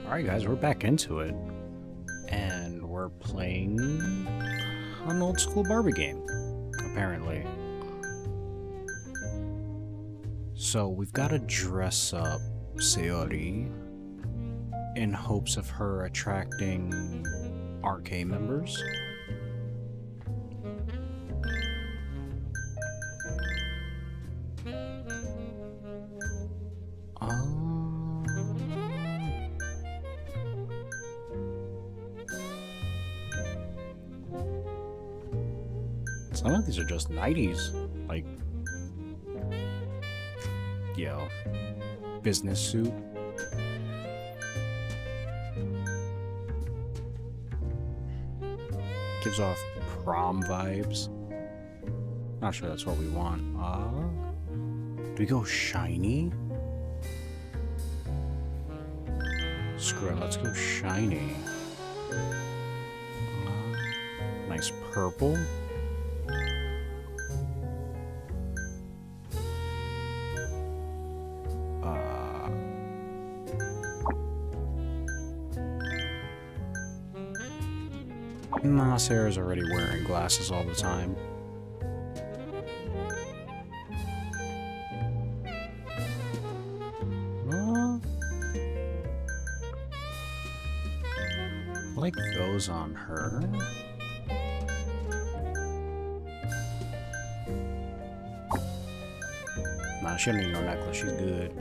Alright guys, we're back into it. And we're playing an old school Barbie game, apparently. So we've got to dress up Sayori in hopes of her attracting RK members. Some of these are just 90s, like, yo, business suit. Gives off prom vibes. Not sure that's what we want. Do we go shiny? Screw it, let's go shiny. Nice purple. Amasawa's already wearing glasses all the time. Like those on her. Nah, she don't need no necklace. She's good.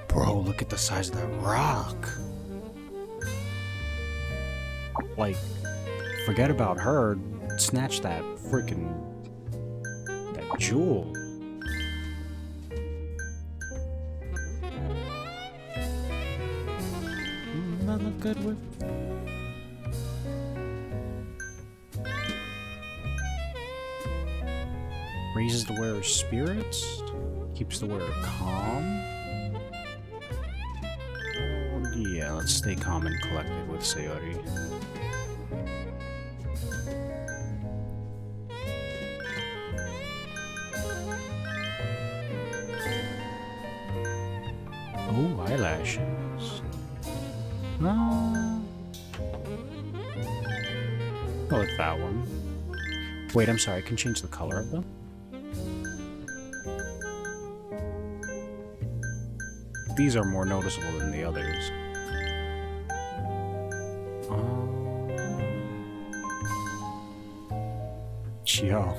Bro, look at the size of that rock. Like, forget about her. Snatch that freaking... that jewel. That look good with... Raises the wearer's spirits. Keeps the wearer calm. Yeah, let's stay calm and collected with Sayori. Oh, eyelashes. Go with that one. Wait, I'm sorry, I can change the color of them? These are more noticeable than the others. Yo.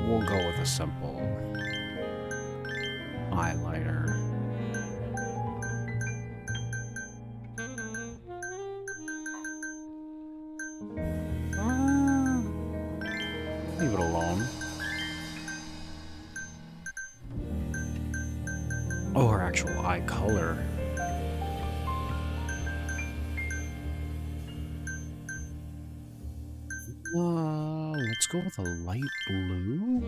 We'll go with a simple eyeliner. Leave it alone. Oh, her actual eye color. Let's go with a light blue.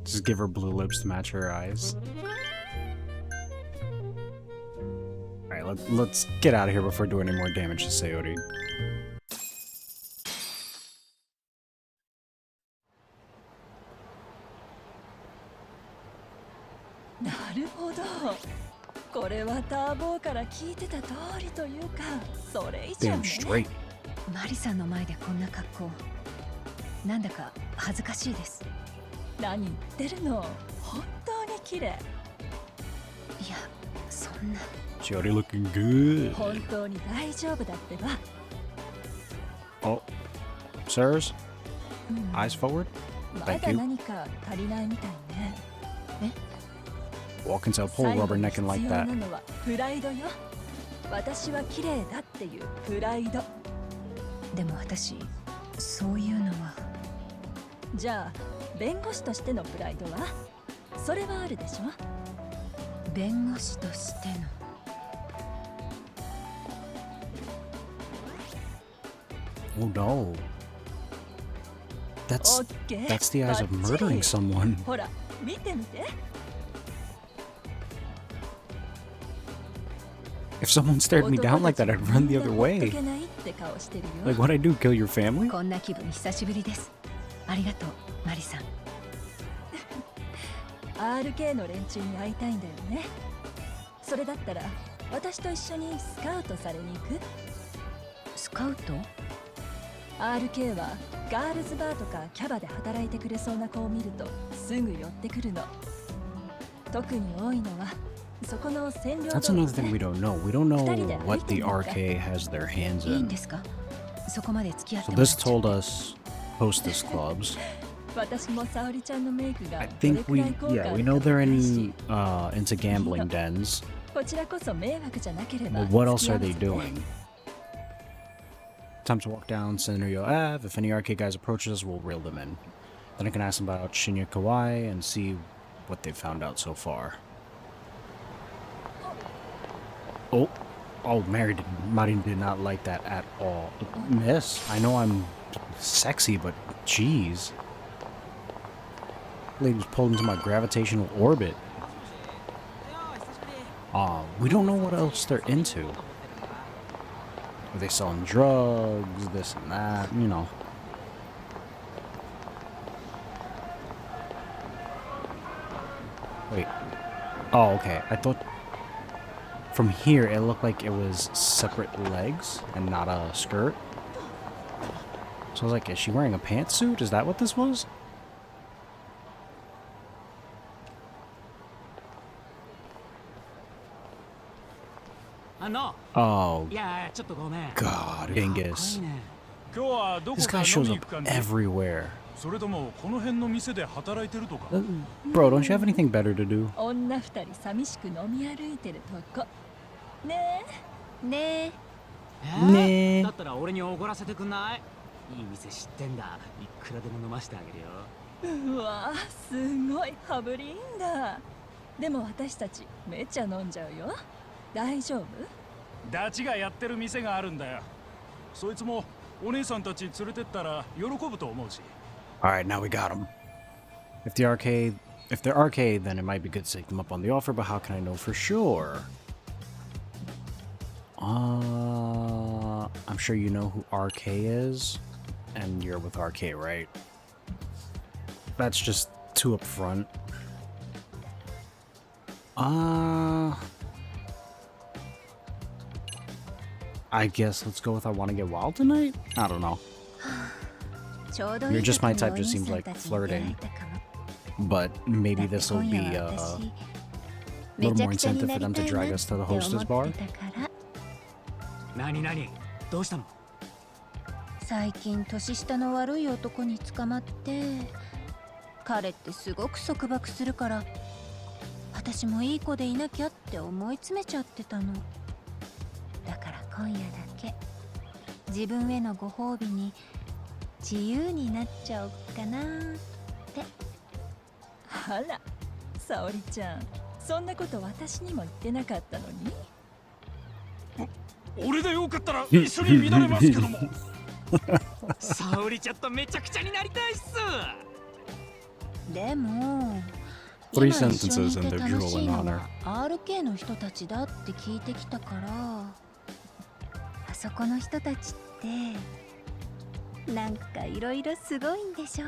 Just give her blue lips to match her eyes. Alright, let's get out of here before doing any more damage to Sayori. Damn straight. マリさんの前でこんな格好なんだか恥ずかしいです。何言ってるの？本当に綺麗。いや、そんな。Sayori looking good. 本当に大丈夫だってば。Oh, sirs, eyes forward. まだ何か足りないみたいね。え？Walk into a pole rubber necking like that. 必要なのはプライドよ。私は綺麗だっていうプライド。でも私そういうのは。じゃあ弁護士としてのプライドはそれはあるでしょ。弁護士としての。Oh no. That's オッケー that's the eyes of バッチリ murdering someone. ほら見てみて。 If someone stared me down like that, I'd run the other ほっと way. けないって顔してるよ。 Like, what'd I do? Kill your family? こんな気分久しぶりです。ありがとうマリさん。 RK の連中に会いたいんだよね。それだったら私と一緒にスカウトされに行く。スカウト？ RK はガールズバーとかキャバで働いてくれそうな子を見るとすぐ寄ってくるの。特に多いのはそこの占領 That's 道 another 路 thing ね。 we don't know. We don't know what the RK has their hands いいん in. ですか？そこまで付き合って So もらっ this ちゃう。 told us hostess clubs. 私も沙織ちゃんのメイクが I どれ think く we らい効果 yeah あ we るか know they're わかるし in into gambling dens. こちらこそ迷惑じゃなければ But what else 付き合 are わ they せて。 doing? Time to walk down Scenario Ave. If any RK guys approach us, we'll reel them in. Then I can ask them about Shinya Kawai and see what they've found out so far. Oh, Mari did not like that at all. Miss, I know I'm sexy, but jeez. Lady was pulled into my gravitational orbit. We don't know what else they're into. Are they selling drugs, this and that, you know. Wait. Oh, okay. I thought from here it looked like it was separate legs and not a skirt. So I was like, is she wearing a pantsuit? Is that what this was? Oh, いやちょっとごめん。 God, Genghis. 今日はどこ This か guy 飲 shows み up 行く感じ？ everywhere. それともこの辺の店で働いてるとか？ Bro, don't you have anything better to do? 女二人寂しく飲み歩いてるとこねねねえだったら俺におごらせてくんない？いい店知ってんだ。いくらでも飲ましてあげるよ。え。うわすごい羽振りいいんだ。でも私たちめっちゃ飲んじゃうよ。大丈夫？ダチがやってる店があるんだよ。そいつもお姉さんたち連れてったら喜ぶと思うし。 Alright, now we got him. If they're arcade, then it might be good to take them up on the offer, but how can I know for sure? I'm sure you know who RK is, and you're with RK, right? That's just too up front. I guess let's go with I Want to Get Wild tonight? I don't know. え。ちょうどい You're い just 時 my に type, お just 兄 seems さん like たちに出会 flirting. えたかも。 But maybe だって this will 今 be 夜は a 私 little めちゃ more くちゃに incentive な for り them た to いな drag っ us て to the 思 hostess っ bar. てたから。何どうしたの？最近年下の悪い男に捕まって、彼ってすごく束縛するから、私もいい子でいなきゃって思い詰めちゃってたの。だから今夜だけ自分へのご褒美に自由になっちゃおっかなって。あら沙織ちゃんそんなこと私にも言ってなかったのに。俺でよかったら一緒に乱れますけども。沙織ちゃんとめちゃくちゃになりたいっす。でも Three 今一緒に sentences い and て they're 楽しい drooling の on her. は RK の人たちだって聞いてきたから、あそこの人たちってなんかいろいろすごいんでしょ。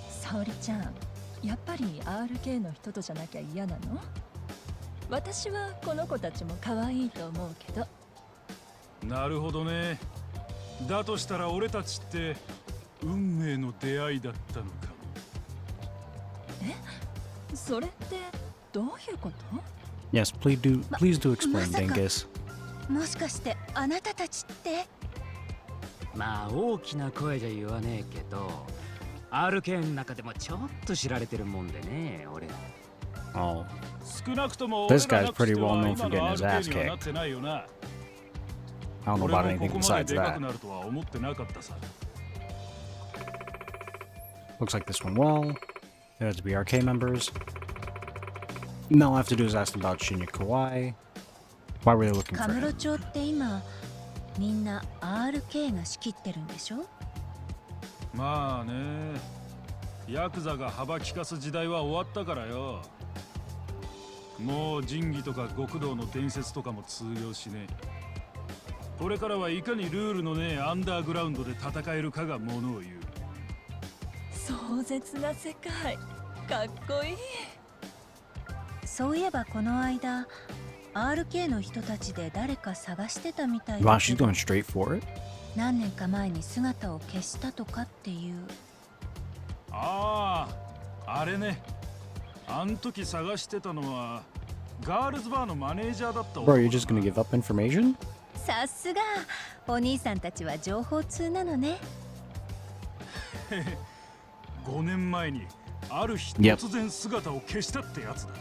沙織ちゃんやっぱり RK の人とじゃなきゃ嫌なの？私はこの子たちも可愛いと思うけど。なるほどね。だとしたら俺たちって運命の出会いだったのかも。それってどういうこと？ Yes, please do explain, Masaka. Genghis. もしかしてあなたたちって。まあ大きな声じゃ言わねえけど、RK の中でもちょっと知られてるもんでね、俺ら。Oh, 少なくとも This 俺ら guy's なくして pretty well は known for 今の getting his ass RK にはな kicked. ってないよな。I don't know 俺 about も anything ここま besides ででかく that. なるとは思ってなかったさ。 Looks like this went well. There has to be RK members. Now all I have to do is ask them about Shinya Kawai. Why were they looking カ for ムロ him? 町って今みんな RK が仕切ってるんでしょ。まあね、ヤクザが幅利かす時代は終わったからよ。もう仁義とか極道の伝説とかも通用しねえ。これからはいかにルールのねえアンダーグラウンドで戦えるかがものを言う。壮絶な世界、かっこいい。そういえばこの間 RK の人たちで誰か探してたみたい Wow, だ she's けど going straight for it? 何年か前に姿を消したとかっていう。ああ、あれね。あん時探してたのはガールズバーのマネージャーだった。 Bro, you're just gonna give up information? さすがお兄さんたちは情報通なのね。5年前にある日 Yep. 突然姿を消したってやつだ。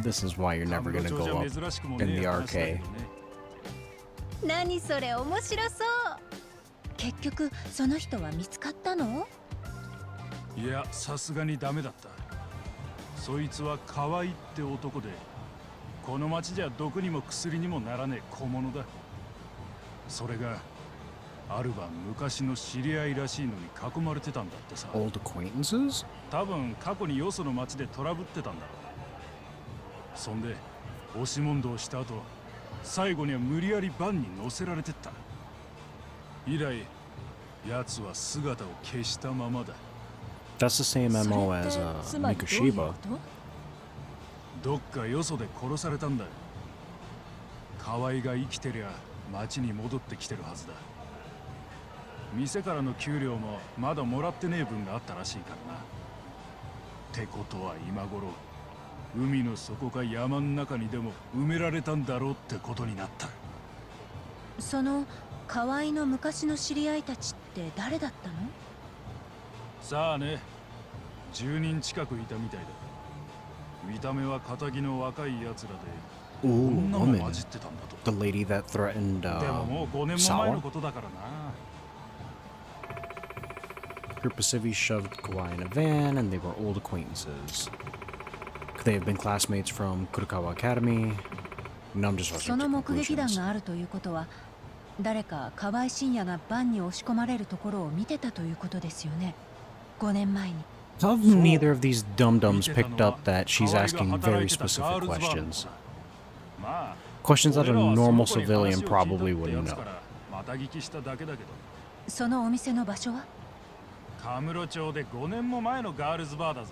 This is why you're never gonna go up in the RK. 何それ面白そう。結局その人は見つかったの？いや、さすがにダメだった。そいつは河合って男で、この町じゃ毒にも薬にもならねえ小物だ。それがある晩昔の知り合いらしいのに囲まれてたんだってさ。 Old acquaintances? 多分過去によその町でトラブってたんだろう。そんで押し問答した後、最後には無理やりバンに乗せられてった。以来奴は姿を消したままだ。 That's the same それ MO って as つまりどういう Mikushiba. こと？どっかよそで殺されたんだよ。河合が生きてりゃ町に戻ってきてるはずだ。店からの給料もまだもらってねえ分があったらしいからな。ってことは今頃海の底か山の中にでも埋められたんだろうってことになった。その河合の昔の知り合いたちって誰だったの？さあね、10人近くいたみたいだ。見た目は堅の若いやつらで Ooh, 女も woman. 混じってたんだと。 The lady that threatened でももう5年も前の Sawa? ことだからな。 Group of civvies shoved Kawai in a van, and they were old acquaintances. Could they have been classmates from Kurokawa Academy? No, I'm just そ rushing の to 目撃談 conclusions. があるということは誰か河合信也がバンに押し込まれるところを見てたということですよね。5年前に。 How have neither of these dum-dums picked up that she's asking very specific questions? まあ Questions that a 俺らは normal その子に話を civilian 聞いた probably って wouldn't やつ know. からまた聞きしただけだけど、そのお店の場所は？カムロ町で5年も前のガールズバーだぜ。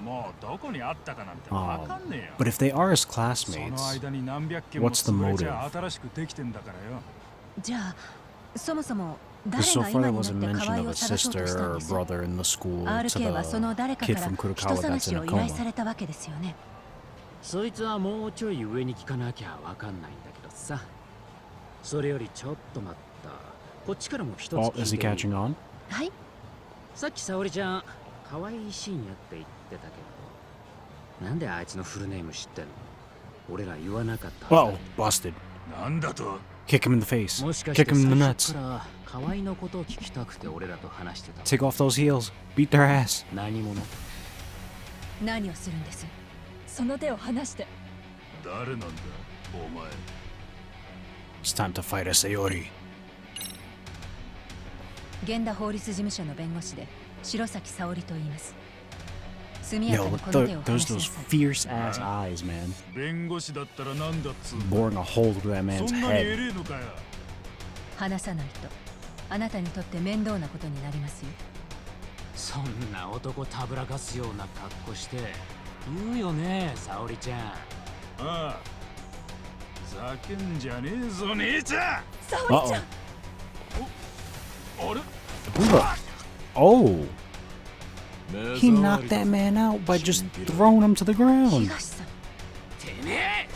もうどこにあったかなんてわかんねえよ。 But if they are as その classmates, 間に何百件も what's the 潰れちゃ motive? 新しくできてんだからよ。じゃあそもそも誰 so が far 今 there になっ was a て mention 河合 of を a 探そうと sister したん or で a す。 brother in the school to RK はその the 誰か kid から from 人 Kurokawa 探 that's し in を a 依頼 coma. されたわけですよね。そいつはもうちょい上に聞かなきゃわかんないんだけどさ。それよりちょっと待った。こっちからも一つ Oh, 聞 is い he ていい？ catching on? はい。さっき沙織ちゃん、可愛い深夜って言ってたけど、なんであいつのフルネーム知ってんの？俺ら言わなかったは Oh, ず busted. なんだと？ Kick him in the face. もしかして Kick him in the 最初 nuts. から可愛いのことを聞きたくて俺らと話してた。 Take off those heels. Beat their ass. 何者？何をするんです？その手を離して。誰なんだお前。 It's time to fight a Sayori. 源田法律事務所の弁護士で白崎沙織と言います。速や Yo, かに look この手を those 離しな those さい。 fierce ass eyes, man. 弁護士だったらなんだっつうの。 Boring a hole through that そ man's んなに head. 偉えのかよ。話さないとあなたにとって面倒なことになりますよ。そんな男たぶらかすような格好して言うよね、沙織ちゃん。ああ。ざけんじゃねえぞ姉ちゃん。沙織ちゃん。あれ？ Who the- Oh, he knocked that man out by just throwing him to the ground. 東さん。てめえ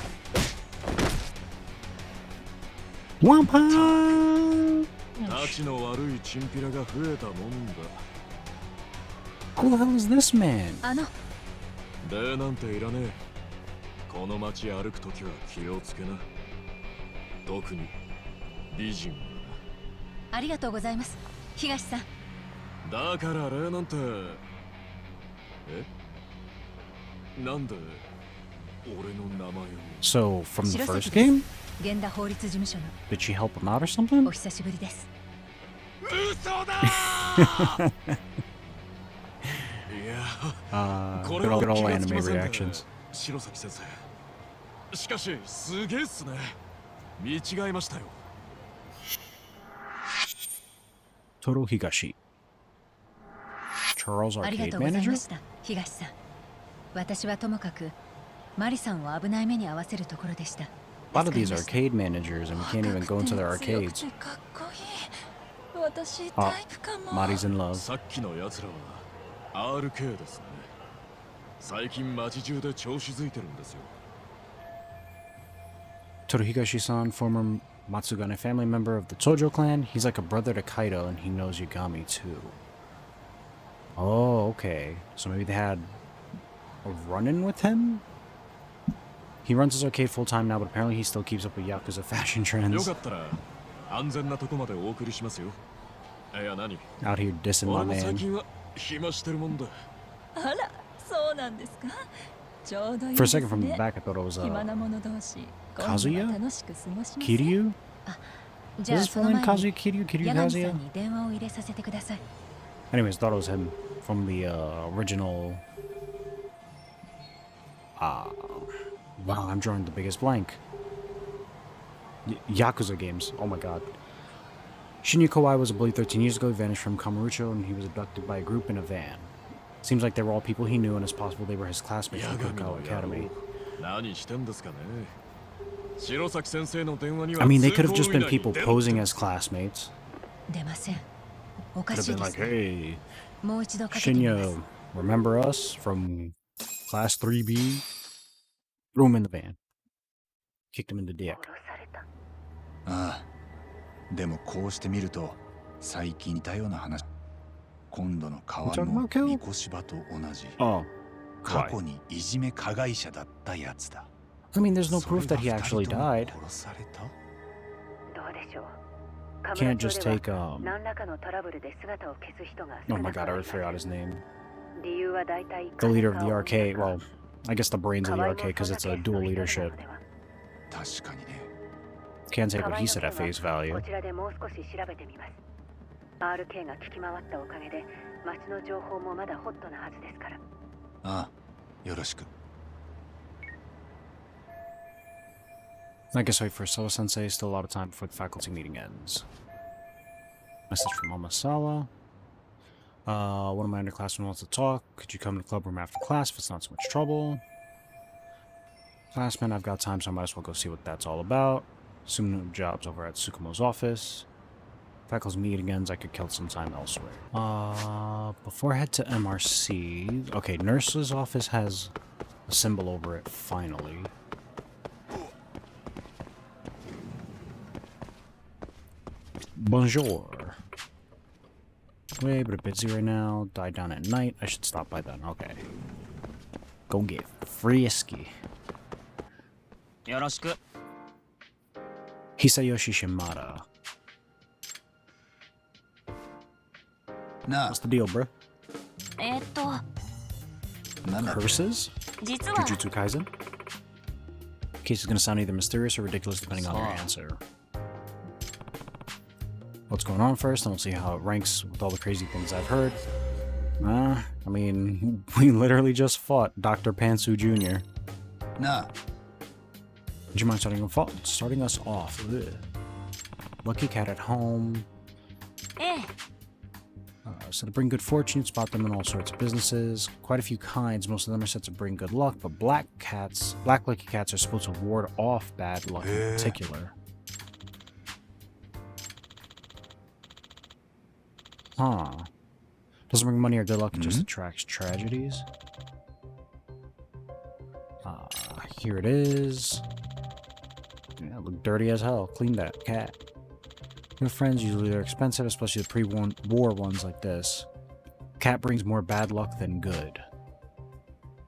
Wampa! たちの悪いチンピラが増えたもんだ。 Who the hell is this man? あの礼なんていらねえ。この街歩くときは気をつけな。特に美人はありがとうございます、東さん。だから礼なんて。なんで俺の名前を。 So, from the 白 first 崎です。 game? 源田法律事務所の Did she help him out or something? お久しぶりです。嘘だいや、これ good は old 気がつき anime ませんね reactions. 白崎先生。しかしすげえっすね。見違えましたよ。 Total Higashi. Charles ありが Arcade とうござい Manager? ました、東さん。私はともかくマリさんを危ない目に遭わせるところでした。 A lot of these arcade managers, and we can't even go into their arcades. かっこいい。私 Ah, タイプかも。 Mari's in love. さっきの奴らは RK ですね。最近街中で調子づいてるんですよ。 Toru Higashi-san, former Matsugane family member of the Tojo clan. He's like a brother to Kaido, and he knows Yagami too. Oh, okay. So maybe they had a run-in with him? He runs his arcade full-time now, but apparently he still keeps up with Yakuza fashion よ trends. かったら安全なとこまでお送りしますよ。いや何 Out here dissing 俺 my も最 man. 近は暇してるもんだ。あら、そうなんですか。ちょうどいい For で a す second from the ね。 back, I thought it was 暇な者同士、今度 Kazuya? は楽しく過ごします。 Kiryu? じゃ Is あ his そ full の name 前に Kazuya Kiryu? Kiryu 柳さ Kazuya? んに電話を入れさせてください。 Anyways, thought it was him from the original. Wow, I'm drawing the biggest blank. Yakuza games. Oh my god. Shinya Kawai was a bully 13 years ago. He vanished from Kamurocho and he was abducted by a group in a van. Seems like they were all people he knew, and it's possible they were his classmates from 八神の Kurokawa 野 Academy. 郎何してんですかね。白崎先生の電話には I mean, they could have just 通行以 been 内に people 出ろって posing as classmates. 出ません。おか Could し have い been で like, すね。 hey, もう一度かけてみます。 Shinya, remember us from class 3B? Threw him in the van. Kicked him in the dick. ああ、でもこうしてみると最近似たような話。今度の川 You talking の about Kill? みこしばと同じ Oh, 過 why? 去にいじめ加害者だったやつだ。 I mean, there's no それ proof が that he 二 actually 人とも died. 殺された？どうでしょう。 Can't just take 何らかのトラブルで姿を消す人が Oh my god, I already forgot his name. 理由は大体 The leader of the arcade. Well, I guess the brains of the arcade because it's a dual leadership. 確かにね。 Can't take what he said at face こ value. ちらでもう少し調べてみます。RK が聞き回ったおかげで街の情報もまだホットなはずですから。ああ、よろしく。 I guess wait for Sawa sensei. Still a lot of time before the faculty meeting ends. Message from Amasawa. One of my underclassmen wants to talk. Could you come to the club room after class if it's not so much trouble? Classman, I've got time, so I might as well go see what that's all about. Assume new jobs over at Tsukumo's office. Faculty meeting ends, I could kill some time elsewhere. Before I head to MRC... Okay, nurse's office has a symbol over it, finally. Bonjour. Way, but a bit busy right now. Die down at night. I should stop by then. Okay. Go get frisky. よろしく。 Hisayoshi Shimada. な What's the deal, bro? あ、なんだ。 Curses? 実は Jujutsu Kaisen? Case is gonna sound either mysterious or ridiculous depending on your answer. What's going on first, and we'll see how it ranks with all the crazy things I've heard. I mean, we literally just fought Dr. Pantsu Jr. なあ、 Would you mind starting us off? Ugh. Lucky cat at home. ええ、 So to bring good fortune, spot them in all sorts of businesses. Quite a few kinds. Most of them are said to bring good luck, but black lucky cats are supposed to ward off bad luck in particular. Huh. Doesn't bring money or good luck, it just attracts tragedies. Here it is. Yeah, look dirty as hell. Clean that cat. Your friends, usually they're expensive, especially the pre-war ones like this. Cat brings more bad luck than good.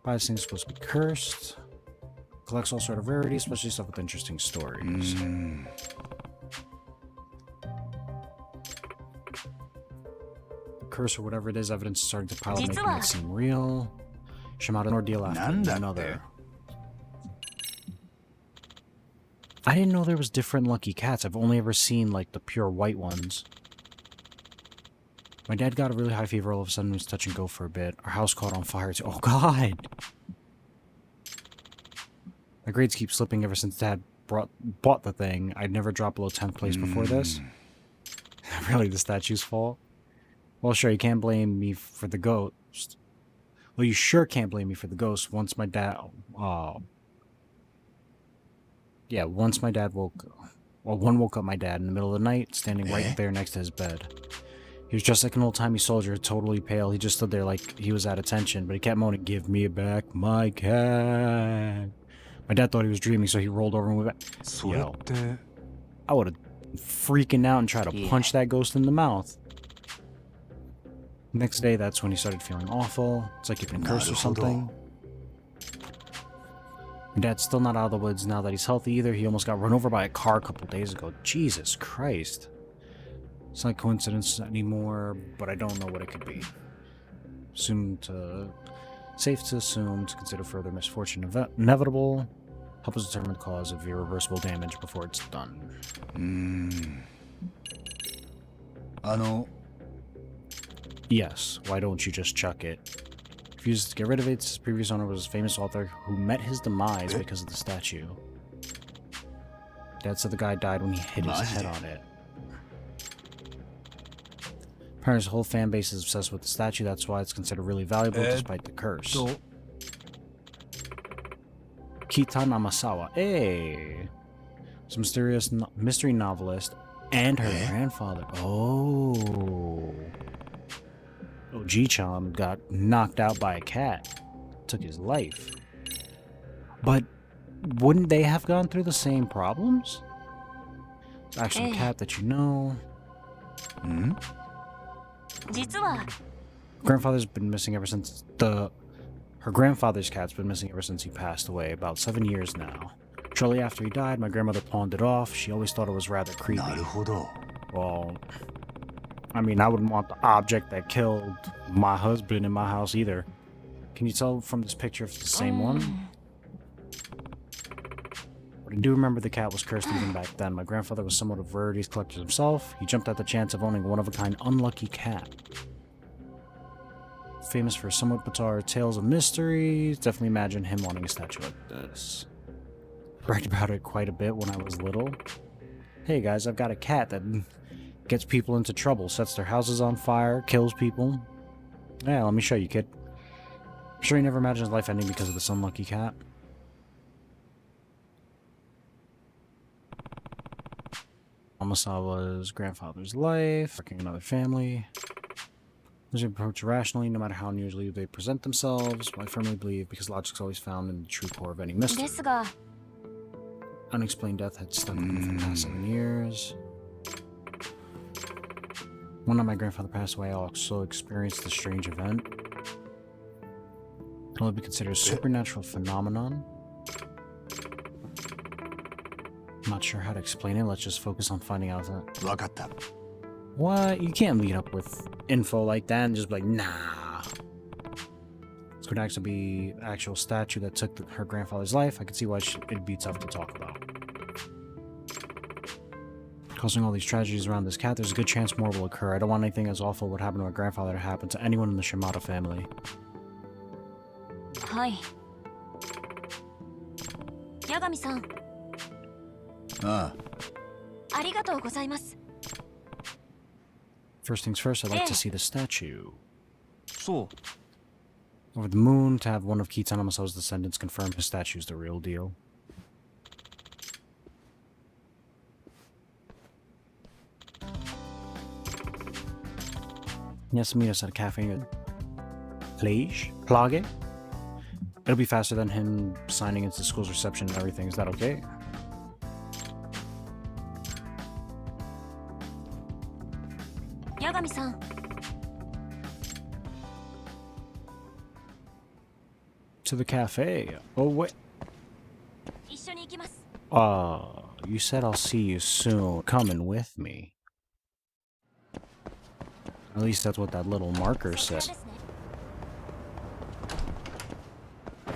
Buy this thing's supposed to be cursed. Collects all sort of rarities, especially stuff with interesting stories. curse or whatever it is, evidence is starting to pile up, making it seem real. Shimada, an ordeal after another. I didn't know there was different lucky cats. I've only ever seen, like, the pure white ones. My dad got a really high fever all of a sudden. Was touch and go for a bit. Our house caught on fire too. Oh, God! My grades keep slipping ever since Dad bought the thing. I'd never dropped below 10th place before this. Really, the statue's fault? Well, sure, you can't blame me for the ghost. Well, you sure can't blame me for the ghost. Once my dad one woke up my dad in the middle of the night, standing right there next to his bed. He was just like an old-timey soldier, totally pale. He just stood there like he was at attention, but he kept moaning, "Give me back my cat." My dad thought he was dreaming, so he rolled over and went back. Yo, I would have freaking out and tried to punch that ghost in the mouth. Next day, that's when he started feeling awful. It's like he'd been cursed or something. My dad's still not out of the woods now that he's healthy either. He almost got run over by a car a couple days ago. Jesus Christ. It's not coincidence anymore, but I don't know what it could be. Safe to assume to consider further misfortune inevitable. Help us determine the cause of irreversible damage before it's done. Yes, why don't you just chuck it? Refuses to get rid of it. His previous owner was a famous author who met his demise because of the statue. Dad said the guy died when he hit his head on it. Apparently, his whole fan base is obsessed with the statue. That's why it's considered really valuable despite the curse. Kitan Amasawa. Hey! Some mysterious mystery novelist and her grandfather. Oh. Oji-chan got knocked out by a cat. Took his life. But wouldn't they have gone through the same problems? It's actually a cat that you know. Grandfather's been missing ever since her grandfather's cat's been missing ever since he passed away, about 7 years now. Shortly after he died, my grandmother pawned it off. She always thought it was rather creepy. Well, I mean, I wouldn't want the object that killed my husband in my house either. Can you tell from this picture if it's the same one? But I do remember the cat was cursed even back then. My grandfather was somewhat of a rarities collector himself. He jumped at the chance of owning a one-of-a-kind unlucky cat. Famous for somewhat bizarre tales of mysteries. Definitely imagine him wanting a statue like this. Bragged about it quite a bit when I was little. Hey guys, I've got a cat that gets people into trouble, sets their houses on fire, kills people. Yeah, let me show you, kid. I'm sure he never imagined his life ending because of this unlucky cat. Amasawa's grandfather's life, working another family. They approach rationally, no matter how unusually they present themselves. I firmly believe, because logic's always found in the true core of any mystery. Unexplained death had stuck with me for the past 7 years. One night my grandfather passed away, I also experienced a strange event. Can only be considered a supernatural phenomenon. I'm not sure how to explain it. Let's just focus on finding out that. What? You can't lead up with info like that and just be like, nah. This could actually be an actual statue that took her grandfather's life. I can see why it'd be tough to talk about. Causing all these tragedies around this cat, there's a good chance more will occur. I don't want anything as awful what happened to my grandfather to happen to anyone in the Shimada family. Hi. Yagami-san. Arigatou gozaimasu. First things first, I'd like to see the statue. Over the moon, to have one of Kitan Amasawa's descendants confirm his statue's the real deal. Yes, meet us at a cafe. Plage? It'll be faster than him signing into the school's reception and everything. Is that okay? Yagami-san. To the cafe. Oh, wait. You said I'll see you soon. Coming with me. At least that's what that little marker says.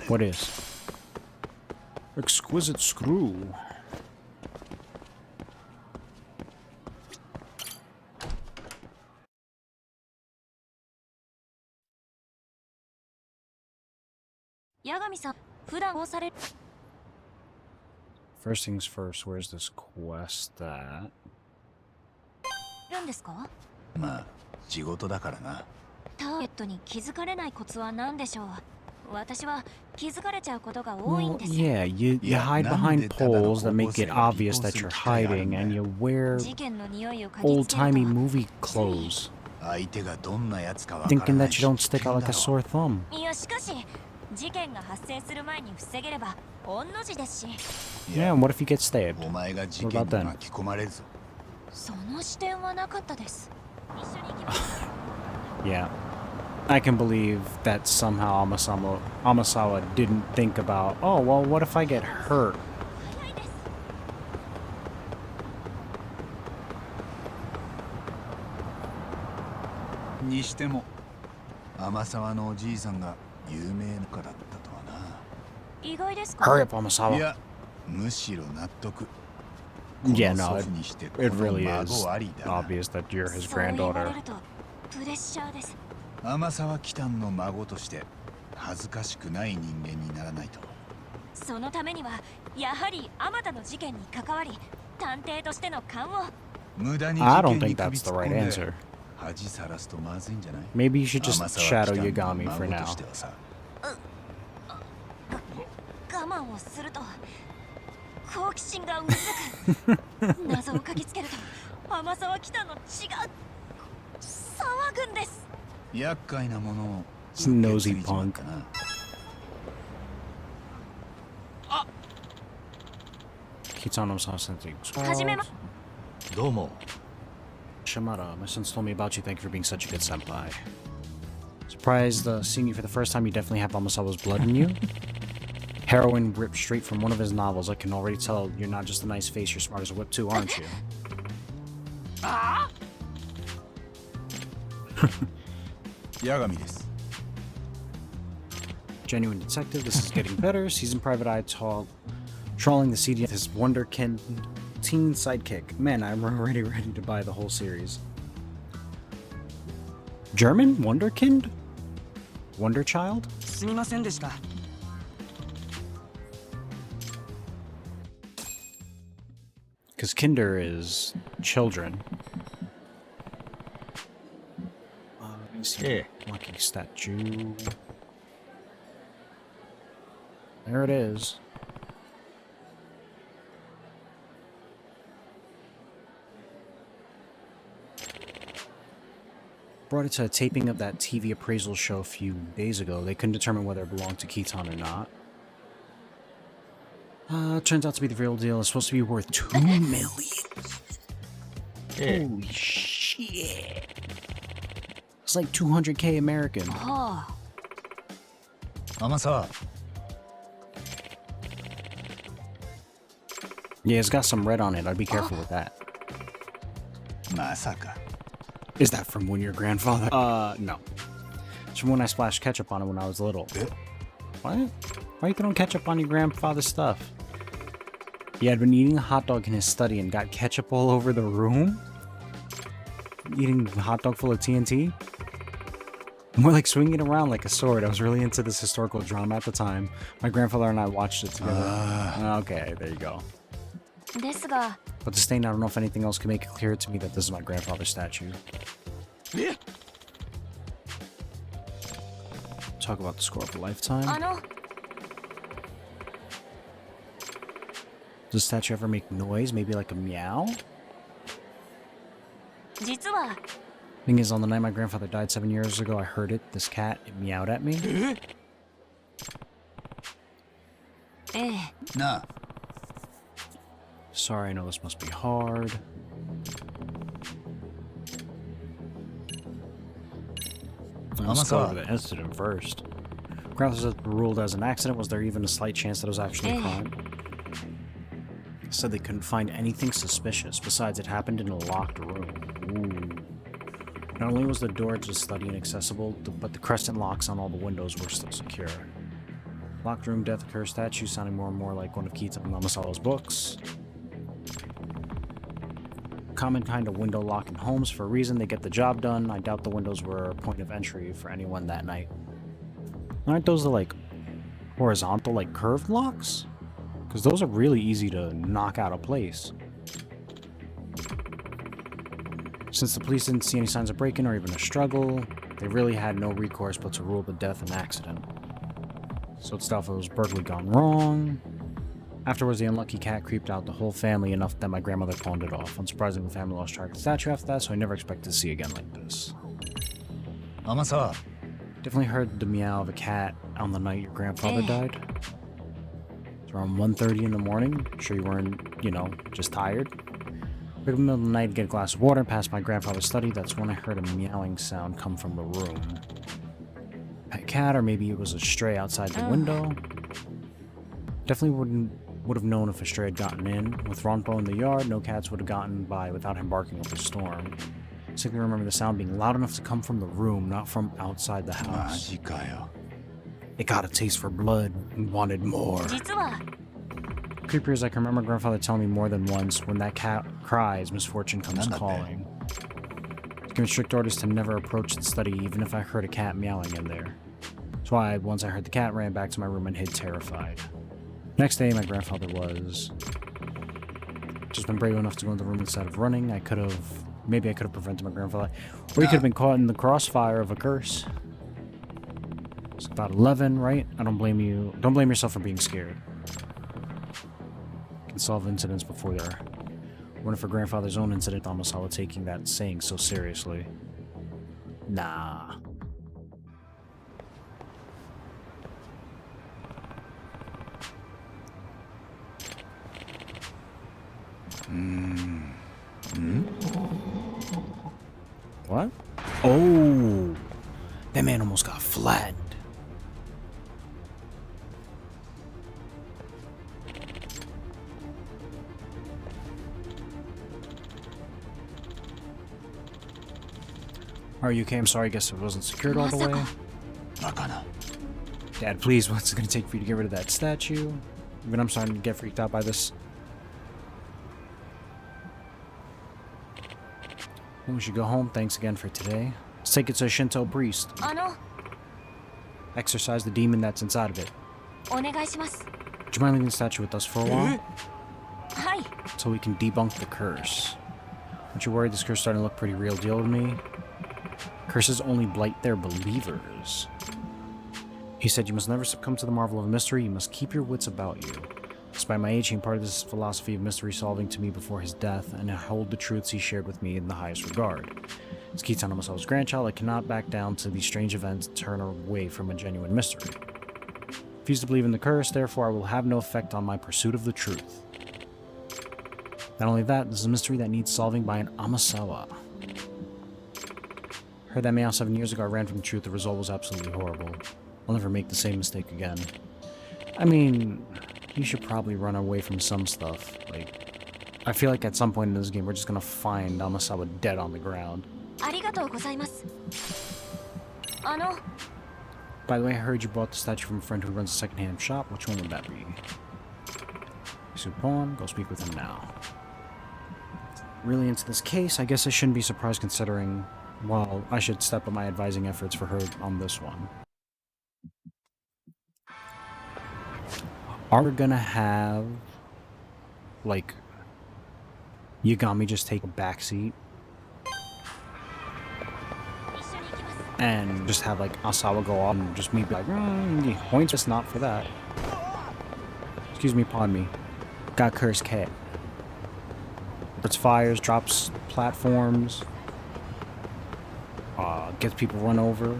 What is? Exquisite screw. First things first, where's this quest at? まあ仕事だからな。ターゲットに気づかれないコツは何でしょう。私は気づかれちゃうことが多いん Well, です。 yeah, you hide behind poles that make it obvious that you're hiding, and you wear 事件の匂いを嗅ぎつける old-timey と movie clothes, 相手がどんなやつかわから thinking ない that you don't stick out like a sore thumb. いやしかし事件が発生する前に防げれば御の字ですし。 Yeah, and what if you get stabbed? お前が事件に巻き込まれるぞ。その視点はなかったです。一緒に行きましょう。 Yeah. I can believe that somehow Amasawa didn't think about, oh, well, what if I get hurt? 早いです。にしても天沢のおじいさんが有名な方だったとはな。意外ですか。 Hurry up, い Amasawa. やむしろ納得。 Yeah, この no, 祖父にしてこ it の really is 孫ありだな。 obvious that you're his そう言わ granddaughter. れるとプレッシャーです。天沢喜多の孫として恥ずかしくない人間にならないと。そのためにはやはりあまたの事件に関わり探偵としての勘を。無駄に I 事 don't 件に think 首 that's the 突っ込 right んで answer. 恥さらすとまずいんじゃない？ Maybe you should just 天沢 shadow 喜多の Yagami for 孫 now. としてはさ。我慢をすると好奇心がうずく謎をかぎつけると天沢喜多の血が騒ぐんです。厄介なものを Nosy 受け継いじまっ punk. たな。 Kitano saw something. 始めま。どうも。 Shimada, my sons told me about you. Thank you for being such a good senpai. Surprised seeing you for the first time. You definitely have Amasawa's blood in you. Heroin ripped straight from one of his novels. I can already tell you're not just a nice face. You're smart as a whip too, aren't you? Yagami です。 Genuine detective. This is getting better. Seasoned private eye trawling the CD with his wonderkind teen sidekick. Man, I'm already ready to buy the whole series. German? Wonderkind? Wonder Child? すみませんでした。 Because Kinder is children. Let me see. Lucky statue. There it is. Brought it to a taping of that TV appraisal show a few days ago. They couldn't determine whether it belonged to Kitan or not. Turns out to be the real deal. It's supposed to be worth $2 million. Holy shit. It's like 200K American. はあ。天沢。 Yeah, it's got some red on it. I'd be careful with that. まさか。 Is that from when your grandfather? No. It's from when I splashed ketchup on it when I was little. What? Why are you throwing ketchup on your grandfather's stuff? He had been eating a hot dog in his study and got ketchup all over the room? Eating a hot dog full of TNT? More like swinging it around like a sword. I was really into this historical drama at the time. My grandfather and I watched it together. Okay, there you go. ですが But to stain, I don't know if anything else can make it clear to me that this is my grandfather's statue. Talk about the score of a lifetime. あの Does the statue ever make noise? Maybe like a meow? 実は Thing is, on the night my grandfather died 7 years ago, I heard it. This cat, it meowed at me. ええ なあ。 Sorry, I know this must be hard. Let's go over the incident first. Grandfather said ruled as an accident. Was there even a slight chance that it was actually a crime? Said they couldn't find anything suspicious. Besides, it happened in a locked room. Ooh. Not only was the door to the study inaccessible, but the crescent locks on all the windows were still secure. Locked room death occur statue sounding more and more like one of Kita and Amasawa's books. Common kind of window lock in homes for a reason, they get the job done. I doubt the windows were a point of entry for anyone that night. Aren't those the like horizontal, like curved locks? Because those are really easy to knock out of place. Since the police didn't see any signs of break-in or even a struggle, they really had no recourse but to rule the death an accident. So it's doubtful it was burglary gone wrong. Afterwards, the unlucky cat creeped out the whole family enough that my grandmother pawned it off. Unsurprisingly, the family lost track of the statue after that, so I never expected to see again like this. Amasawa. Definitely heard the meow of a cat on the night your grandfather died. It's around 1:30 in the morning. Sure you weren't, just tired? Wake up in the middle of the night to get a glass of water and past my grandfather's study. That's when I heard a meowing sound come from the room. Pet cat, or maybe it was a stray outside the window. Definitely would have known if a stray had gotten in. With Ronpo in the yard, no cats would have gotten by without him barking up a storm. I simply remember the sound being loud enough to come from the room, not from outside the house. It got a taste for blood and wanted more. Creepier is I can remember grandfather telling me more than once, when that cat cries, misfortune comes calling. Given strict orders to never approach the study, even if I heard a cat meowing in there. That's why, once I heard the cat, ran back to my room and hid terrified. Next day, my grandfather was just been brave enough to go in the room instead of running. Maybe I could have prevented my grandfather, or he could have been caught in the crossfire of a curse. It's about 11, right? I don't blame you. Don't blame yourself for being scared. You can solve incidents before they're. Wonder for grandfather's own incident, Amasawa taking that saying so seriously. Nah. What? Oh! That man almost got flattened. Are you okay? I'm sorry, I guess it wasn't secured all the way. Dad, please, what's it gonna take for you to get rid of that statue? Even I'm starting to get freaked out by this. We should go home. Thanks again for today. Let's take it to a Shinto priest. Exorcise the demon that's inside of it. Would you mind leaving the statue with us for a while? So we can debunk the curse. Aren't you worried this curse is starting to look pretty real deal to me? Curses only blight their believers. He said you must never succumb to the marvel of mystery. You must keep your wits about you. Despite my age, he imparted this philosophy of mystery solving to me before his death, and I hold the truths he shared with me in the highest regard. As Kitan Amasawa's grandchild, I cannot back down to these strange events and turn away from a genuine mystery. Refuse to believe in the curse, therefore I will have no effect on my pursuit of the truth. Not only that, this is a mystery that needs solving by an Amasawa. Heard that meow 7 years ago, I ran from the truth, the result was absolutely horrible. I'll never make the same mistake again. I mean, you should probably run away from some stuff. Like, I feel like at some point in this game, we're just gonna find Amasawa dead on the ground. By the way, I heard you bought the statue from a friend who runs a secondhand shop. Which one would that be? Supon, go speak with him now. Really into this case, I guess I shouldn't be surprised considering, well, I should step up my advising efforts for her on this one. Are we gonna have, like, Yagami just take a backseat and just have, like, Asawa go off and just me be like, points just not for that. Excuse me, pardon me. Got cursed cat. It's fires, drops platforms, gets people run over.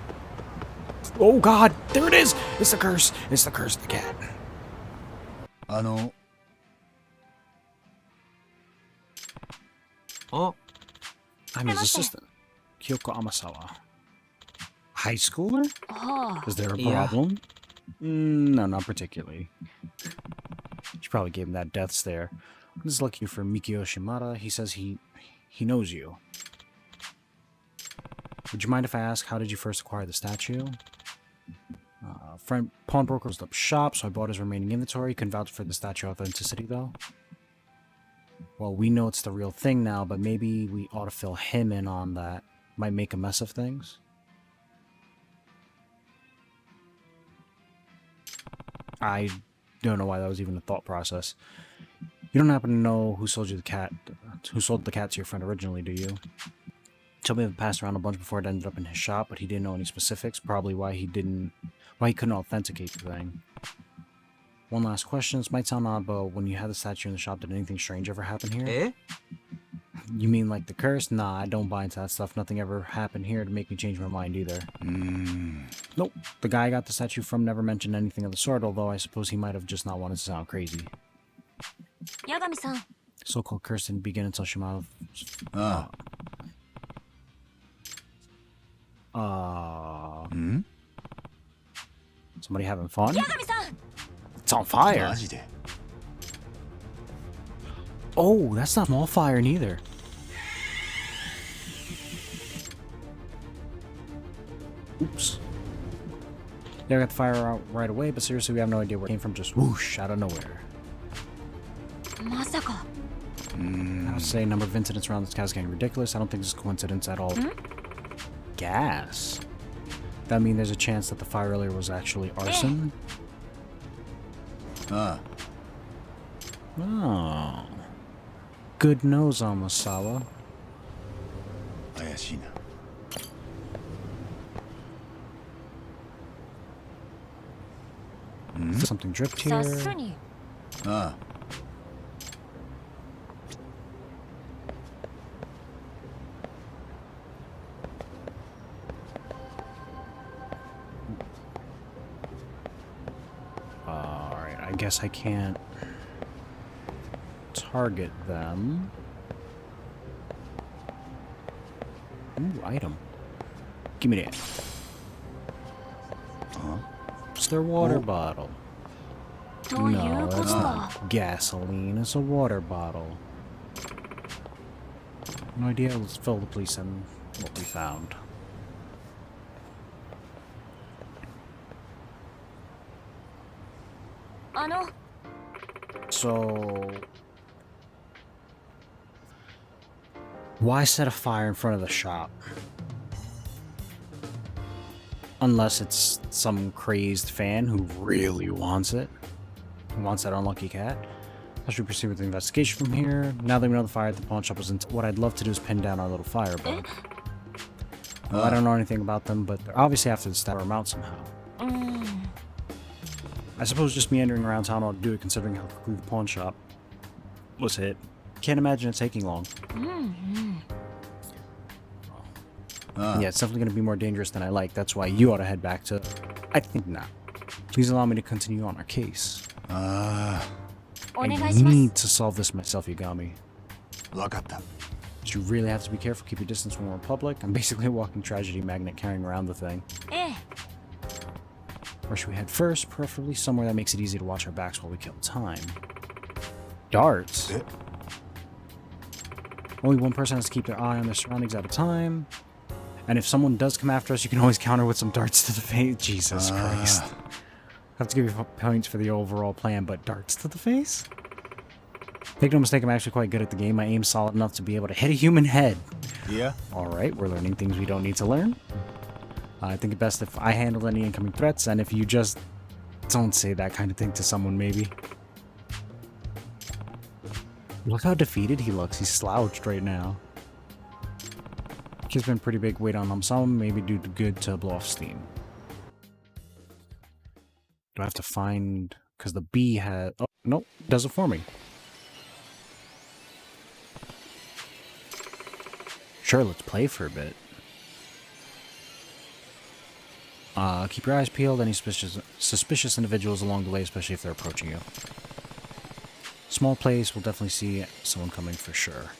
Oh god, there it is! It's the curse! It's the curse of the cat. I'm his assistant, Kyoko Amasawa. High schooler? Is there a problem? No, not particularly. She probably gave him that death stare. I'm just looking for Mikio Shimada. He says he knows you. Would you mind if I ask, how did you first acquire the statue? Friend pawnbroker closed up shop, so I bought his remaining inventory. Couldn't vouch for the statue authenticity, though. Well, we know it's the real thing now, but maybe we ought to fill him in on that. Might make a mess of things. I don't know why that was even a thought process. You don't happen to know who sold you the cat, who sold the cat to your friend originally, do you? Told me it passed around a bunch before it ended up in his shop, but he didn't know any specifics. Probably why he couldn't authenticate the thing. One last question. This might sound odd, but when you had the statue in the shop, did anything strange ever happen here? Eh? You mean like the curse? Nah, I don't buy into that stuff. Nothing ever happened here to make me change my mind either. Nope. The guy I got the statue from never mentioned anything of the sort, although I suppose he might have just not wanted to sound crazy. Yagami-san. So-called curse didn't begin until Shimano... Somebody having fun? Yagami-san! It's on fire! マジで Oh, that's not small fire neither. Oops. Yeah, I got the fire out right away, but seriously, we have no idea where it came from. Just whoosh, out of nowhere. Masaka. I would say number of incidents around this cat is getting ridiculous. I don't think this is a coincidence at all. Gas. That mean there's a chance that the fire earlier was actually arson? Oh. Good nose, Amasawa. 怪しいな Something dripped here. さすに。ああ Alright, I guess I can't target them. Ooh, item. Give me that. It's their water bottle. No, that's not gasoline. It's a water bottle. No idea. Let's fill the police in what we found. So, why set a fire in front of the shop? Unless it's some crazed fan who really wants it. Who wants that unlucky cat. How should we proceed with the investigation from here? Now that we know the fire at the pawn shop was what I'd love to do is pin down our little firebug. Well, I don't know anything about them, but they're obviously after the star amount somehow. I suppose just meandering around town ought to do it, considering how quickly the pawn shop was hit. Can't imagine it taking long. Yeah, it's definitely going to be more dangerous than I like. That's why you ought to head back to... I think not. Please allow me to continue on our case. I need to solve this myself, Yagami. わかった But you really have to be careful. Keep your distance when we're in public. I'm basically a walking tragedy magnet carrying around the thing. Where should we head first? Preferably somewhere that makes it easy to watch our backs while we kill time. Darts? Only one person has to keep their eye on their surroundings at a time. And if someone does come after us, you can always counter with some darts to the face. Jesus Christ. I have to give you points for the overall plan, but darts to the face? Make no mistake, I'm actually quite good at the game. My aim's solid enough to be able to hit a human head. Yeah? Alright, we're learning things we don't need to learn. I think it best if I handle any incoming threats, and if you just don't say that kind of thing to someone, maybe. Look how defeated he looks. He's slouched right now. He's been pretty big weight on Amasawa, maybe do good to blow off steam. Do I have to find... Because the bee has... Oh, nope. Does it for me. Sure, let's play for a bit. Keep your eyes peeled. Any suspicious individuals along the way, especially if they're approaching you. Small place, we'll definitely see someone coming for sure.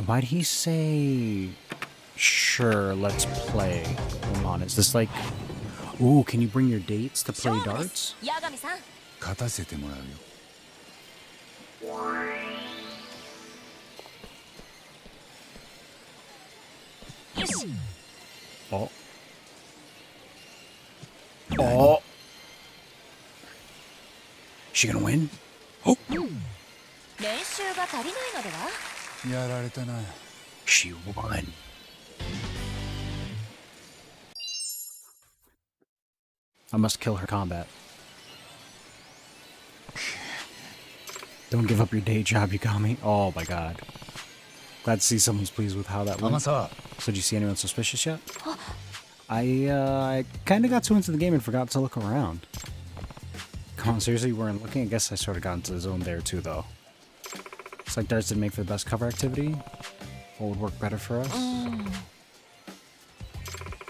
Why'd he say... Sure, let's play? Hold on, is this like... Ooh, can you bring your dates to play darts? 勝たせてもらうよ よ Oh. Oh. She gonna win? Oh. 練習が足りないのでは？やられたな。 She won. I must kill her combat. Don't give up your day job, Yukami. Oh my god. Glad to see someone's pleased with how that went. Amasawa. So did you see anyone suspicious yet? I kinda got too into the game and forgot to look around. Come on, seriously, you weren't looking? I guess I sort of got into the zone there too, though. It's like darts didn't make for the best cover activity. What would work better for us?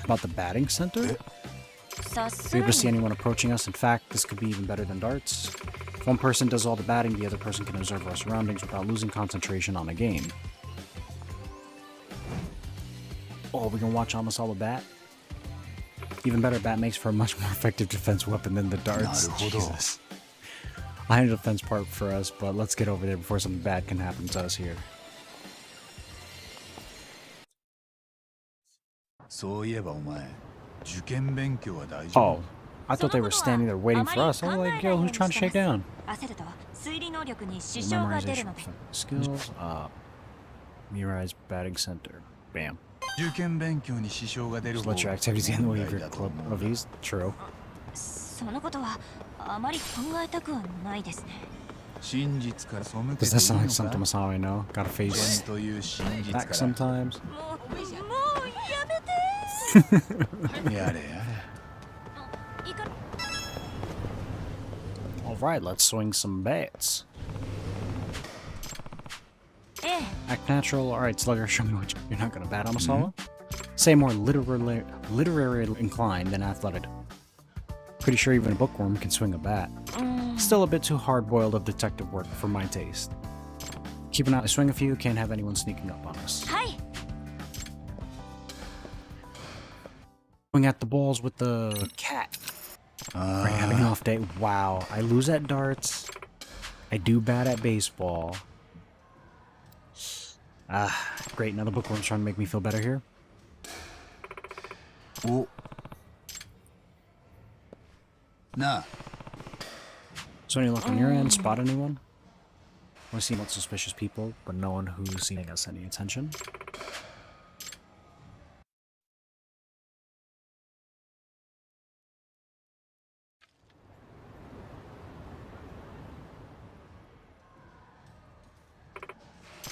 About the batting center? If we ever see anyone approaching us, in fact, this could be even better than darts. If one person does all the batting, the other person can observe our surroundings without losing concentration on a game. Oh, we gonna watch Amasawa bat? Even better, bat makes for a much more effective defense weapon than the darts. Jesus. I had a defense part for us, but let's get over there before something bad can happen to us here. そういえばお前、受験勉強は大丈夫？ Oh, I thought they were standing there waiting for us. I was like, yo, who's trying to shake down? 焦ると推理能力に支障が出るので。 Skills, Mirai's batting center. Bam. 受験勉強に支障が出る Just 方 let が your activities get in the way of your だと club 思う of these. True. そのことはあまり考えたくはないですね。真実から背け Does て that いい sound の like か？ something Masawa I know? Gotta 受 face 験という真実 back から sometimes. もうやめて。やれやれ。いか Alright, let's swing some bats. ええ。 Act natural. Alright, Slugger, show me what you're not gonna bat Amasawa? Say more literary inclined than athletic. Pretty sure even a bookworm can swing a bat. Still a bit too hard-boiled of detective work for my taste. Keep an eye, swing a few, can't have anyone sneaking up on us. はい。 Swing at the balls with the cat. Right, having an off day. Wow, I lose at darts. I do bad at baseball. Great, another bookworm's trying to make me feel better here. お。なあ。 So any luck on your end? Spot anyone? Want to see what suspicious people, but no one who's seeing us any attention.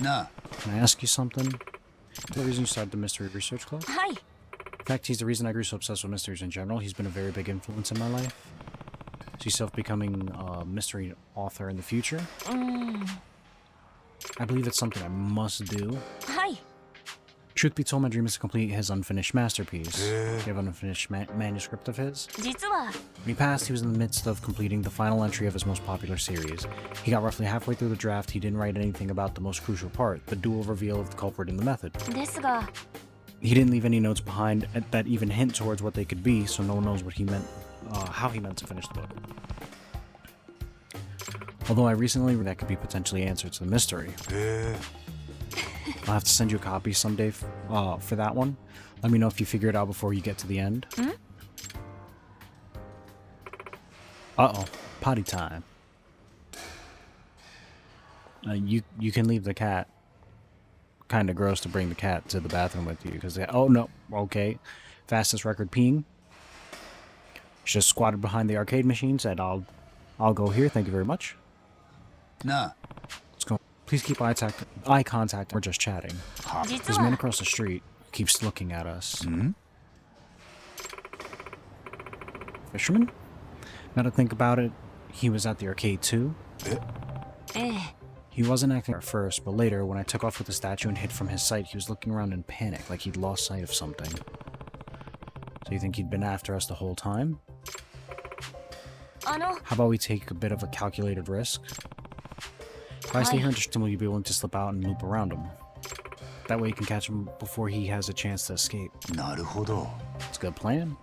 Na. Can I ask you something? The reason you started the Mystery Research Club? はい。 In fact, he's the reason I grew so obsessed with mysteries in general. He's been a very big influence in my life. See yourself becoming a mystery author in the future? I believe it's something I must do. はい。 Truth be told, my dream is to complete his unfinished masterpiece. Do you have an unfinished manuscript of his? 実は When he passed, he was in the midst of completing the final entry of his most popular series. He got roughly halfway through the draft. He didn't write anything about the most crucial part, the dual reveal of the culprit in the method. ですが He didn't leave any notes behind that even hint towards what they could be, so no one knows what he meant, how he meant to finish the book. Although I recently read that could be potentially answered to the mystery. I'll have to send you a copy someday for that one. Let me know if you figure it out before you get to the end. Uh-oh. Potty time. You can leave the cat. Kind of gross to bring the cat to the bathroom with you because oh no, okay. Fastest record peeing. Just squatted behind the arcade machine, said I'll go here, thank you very much. Na. Let's go. Please keep eye contact. We're just chatting. 実 There's a man は across the street who keeps looking at us. Fisherman? Now to think about it, he was at the arcade too. ええ。 He wasn't acting at first, but later, when I took off with the statue and hid from his sight, he was looking around in panic, like he'd lost sight of something. So you think he'd been after us the whole time? あの How about we take a bit of a calculated risk? If I stay here and just will you be willing to slip out and loop around him? That way you can catch him before he has a chance to escape. なるほど。 It's a good plan.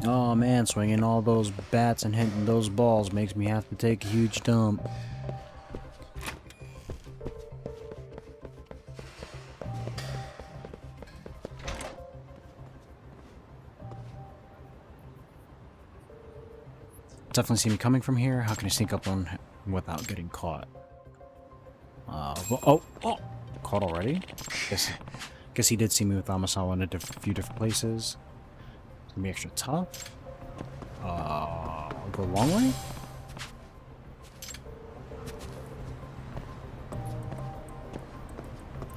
Oh man, swinging all those bats and hitting those balls makes me have to take a huge dump. Definitely see me coming from here. How can I sneak up on him without getting caught? Oh! Caught already? Guess he did see me with Amasawa in a few different places. It's gonna be extra tough. I'll go a long way?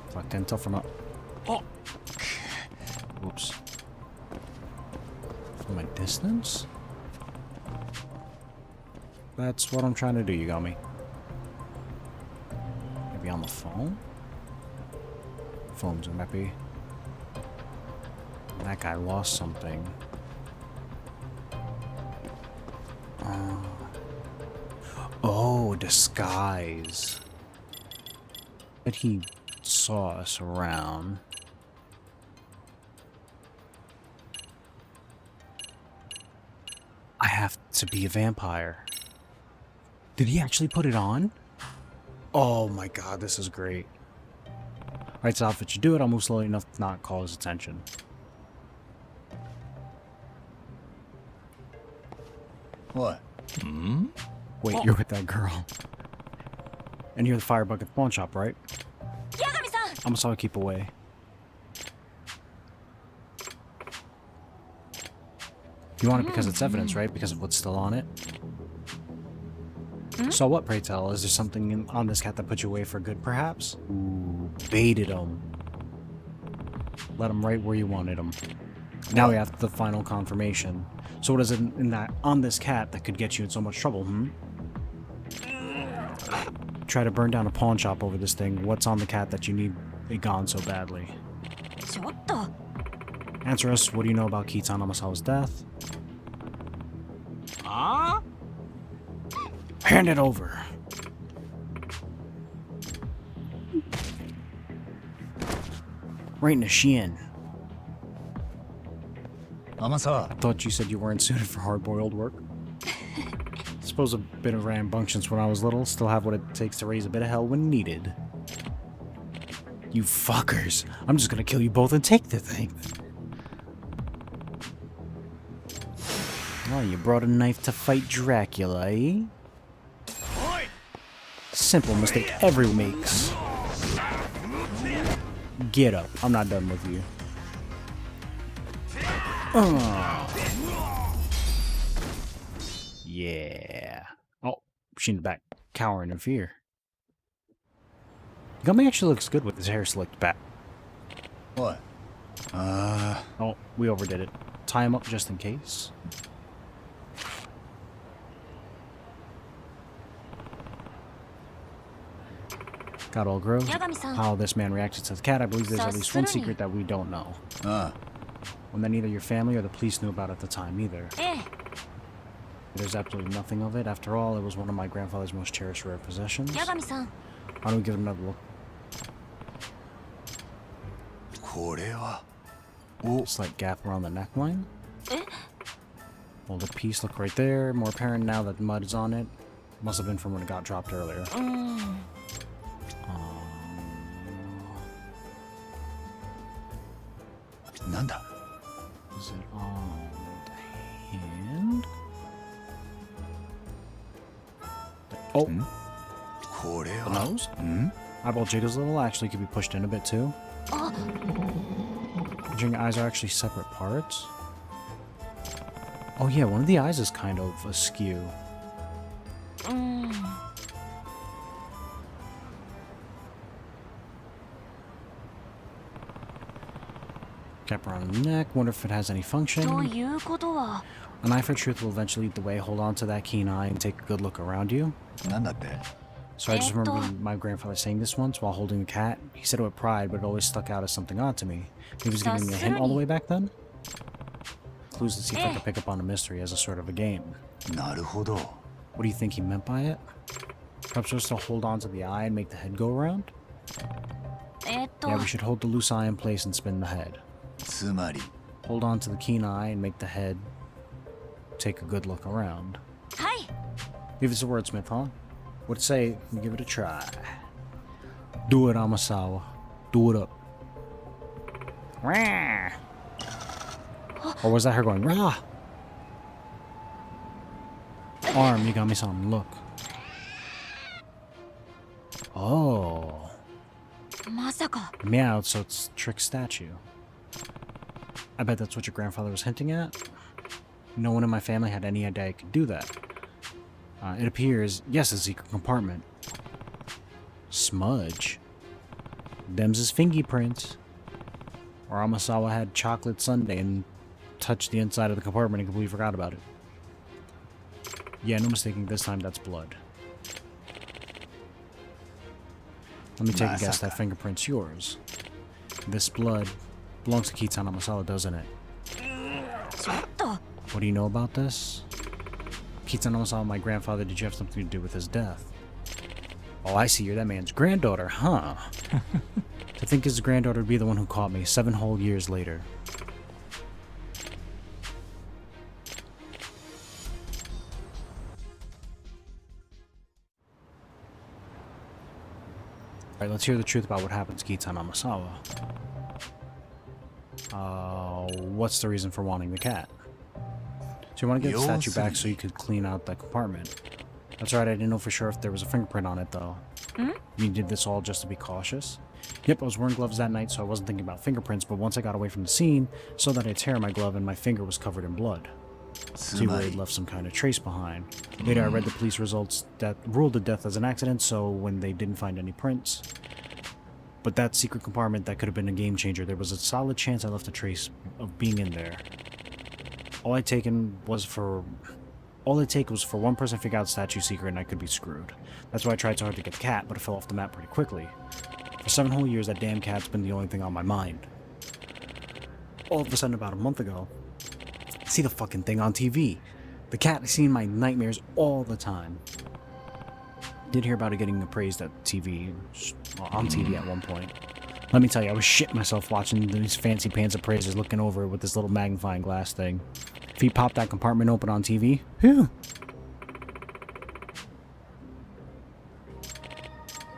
So I can tell from up. Oh! Whoops. From my distance? That's what I'm trying to do, you got me. Maybe on the phone? Phone's might be. That guy lost something. Oh, disguise. But he saw us around. I have to be a vampire. Did he actually put it on? Oh my god, this is great. Alright, so if you do it, I'll move slowly enough to not call his attention. What? Wait, you're with that girl. And you're the firebug at the pawn shop, right? I'm gonna keep away. You want it because it's evidence, right? Because of what's still on it? So what, pray tell? Is there something on this cat that put you away for good, perhaps? Ooh, baited him. Let him right where you wanted him. Now we have the final confirmation. So what is it in that on this cat that could get you in so much trouble, Try to burn down a pawn shop over this thing. What's on the cat that you need it gone so badly? Answer us. What do you know about Kitan Amasawa's death? Hand it over. Right in the shin. Amasawa. I thought you said you weren't suited for hard-boiled work. Suppose a bit of rambunctious when I was little. Still have what it takes to raise a bit of hell when needed. You fuckers. I'm just gonna kill you both and take the thing. Oh, you brought a knife to fight Dracula, eh? Simple mistake everyone makes. Get up. I'm not done with you. Yeah. Oh, she's in the back, cowering in fear. Gummy actually looks good with his hair slicked back. What? Oh, we overdid it. Tie him up just in case. Got all gross. How this man reacted to the cat, I believe there's at least one secret that we don't know. One that neither your family or the police knew about at the time either. There's absolutely nothing of it. After all, it was one of my grandfather's most cherished rare possessions. Why don't we give it another look? Slight gap around the neckline. Well, the piece look right there. More apparent now that mud is on it. Must have been from when it got dropped earlier. Nanda? Is it on the hand? Oh. The nose? Eyeball jiggles a little. Actually, could be pushed in a bit too. Your eyes are actually separate parts. Oh yeah, one of the eyes is kind of askew. Cap around the neck. Wonder if it has any function. An eye for truth will eventually lead the way. Hold on to that keen eye and take a good look around you. So I just remember my grandfather saying this once while holding the cat. He said it with pride, but it always stuck out as something odd to me. He was giving me a hint all the way back then. Clues to see if I could pick up on a mystery as a sort of a game. What do you think he meant by it? Perhaps just to hold on to the eye and make the head go around? Yeah, we should hold the loose eye in place and spin the head. Hold on to the keen eye and make the head take a good look around. Leave us a wordsmith, huh? What'd say? Give it a try. Do it, Amasawa. Do it up. Rah! Or was that her going, rah? arm, you got me something. Look. Oh. まさか Meowed, so it's trick statue. I bet that's what your grandfather was hinting at. No one in my family had any idea I could do that. It appears, yes, a secret compartment. Smudge. Them's his fingerprints. Or Amasawa had chocolate sundae and touched the inside of the compartment and completely forgot about it. Yeah, no mistaking, this time that's blood. Let me take a guess, that fingerprint's yours. This blood belongs to Kitan Amasawa, doesn't it? ちょっと What do you know about this? Kitan Amasawa, my grandfather, did you have something to do with his death? Oh, I see, you're that man's granddaughter, huh? To think his granddaughter would be the one who caught me 7 whole years later. Alright, let's hear the truth about what happened to Kitan Amasawa. What's the reason for wanting the cat? So you want to get the statue back so you could clean out that compartment. That's right, I didn't know for sure if there was a fingerprint on it, though. You did this all just to be cautious? Yep, I was wearing gloves that night, so I wasn't thinking about fingerprints, but once I got away from the scene, I saw that I tear my glove and my finger was covered in blood. So you worried left some kind of trace behind. Later, I read the police results that ruled the death as an accident, so when they didn't find any prints. But that secret compartment, that could have been a game changer. There was a solid chance I left a trace of being in there. All it take was for one person to figure out the statue secret and I could be screwed. That's why I tried so hard to get the cat, but it fell off the map pretty quickly. For 7 whole years, that damn cat's been the only thing on my mind. All of a sudden, about a month ago, I see the fucking thing on TV. The cat I see in my nightmares all the time. Did hear about it getting appraised at TV, on TV at one point. Let me tell you, I was shitting myself watching these fancy pants appraisers looking over it with this little magnifying glass thing. If he popped that compartment open on TV, whew.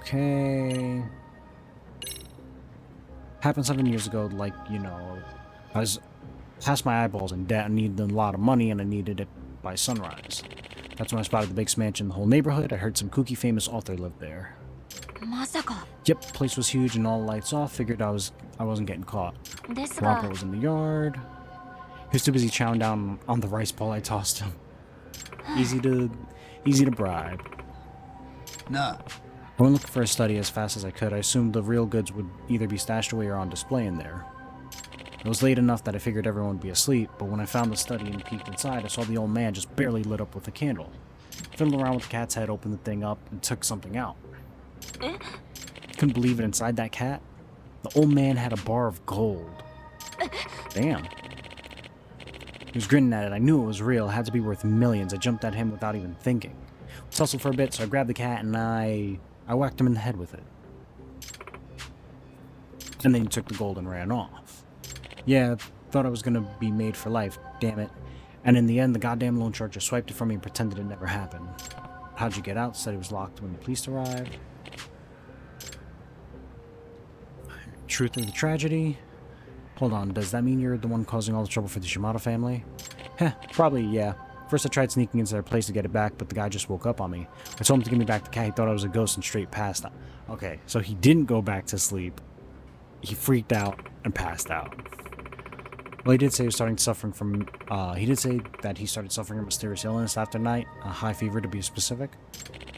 Okay. Happened 7 years ago, like, you know, I was past my eyeballs in debt, I needed a lot of money, and I needed it by sunrise. That's when I spotted the biggest mansion in the whole neighborhood. I heard some kooky famous author lived there. まさか Yep, place was huge and all the lights off. Figured I wasn't getting caught. です Romper が was in the yard. He was too busy chowing down on the rice ball I tossed him. Easy to bribe. Nah. I went looking for a study as fast as I could. I assumed the real goods would either be stashed away or on display in there. It was late enough that I figured everyone would be asleep, but when I found the study and peeked inside, I saw the old man just barely lit up with a candle. Fiddled around with the cat's head, opened the thing up, and took something out. Couldn't believe it, inside that cat, the old man had a bar of gold. Damn. He was grinning at it. I knew it was real. It had to be worth millions. I jumped at him without even thinking. We tussled for a bit, so I grabbed the cat and I whacked him in the head with it. And then he took the gold and ran off. Yeah, thought I was gonna be made for life, damn it. And in the end, the goddamn loan shark just swiped it from me and pretended it never happened. How'd you get out? Said it was locked when the police arrived. Truth of the tragedy? Hold on, does that mean you're the one causing all the trouble for the Shimada family? Heh, probably, yeah. First I tried sneaking into their place to get it back, but the guy just woke up on me. I told him to give me back the cat. He thought I was a ghost and straight passed out. Okay, so he didn't go back to sleep. He freaked out and passed out. Well, he did say he was suffering from a mysterious illness after night, a high fever to be specific.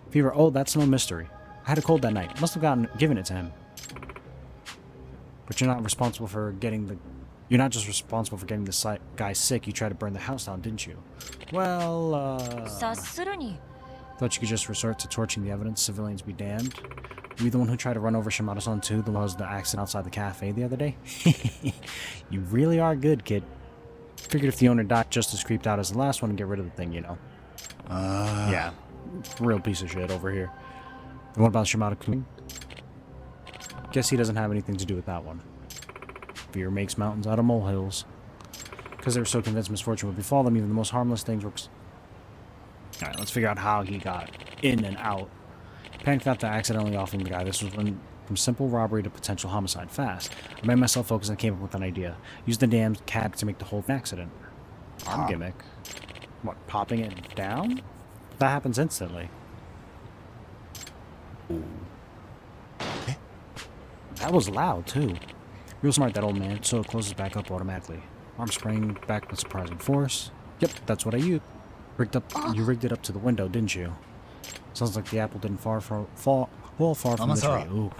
Fever, oh, that's no mystery. I had a cold that night. Must have given it to him. But you're not just responsible for getting this guy sick. You tried to burn the house down, didn't you? Well, 察するに thought you could just resort to torching the evidence, civilians be damned. Were you the one who tried to run over Shimada-san too, the was the accident outside the cafe the other day? You really are good, kid. Figured if the owner died just as creeped out as the last one, and get rid of the thing, you know. Yeah, real piece of shit over here. And what about Shimada-kun? Guess he doesn't have anything to do with that one. Fear makes mountains out of molehills. Because they were so convinced misfortune would befall them, even the most harmless things were... Alright, let's figure out how he got in and out. Panicked after accidentally offing the guy. This was from simple robbery to potential homicide fast. I made myself focus and came up with an idea. Used the damn cab to make the whole accident. Arm gimmick. What, popping it down? That happens instantly. Ooh. That was loud, too. Real smart, that old man, so it closes back up automatically. Arm sprang back with surprising force. Yep, that's what I used. You rigged it up to the window, didn't you? Sounds like the apple didn't fall far from the tree. Amasawa. Ooh.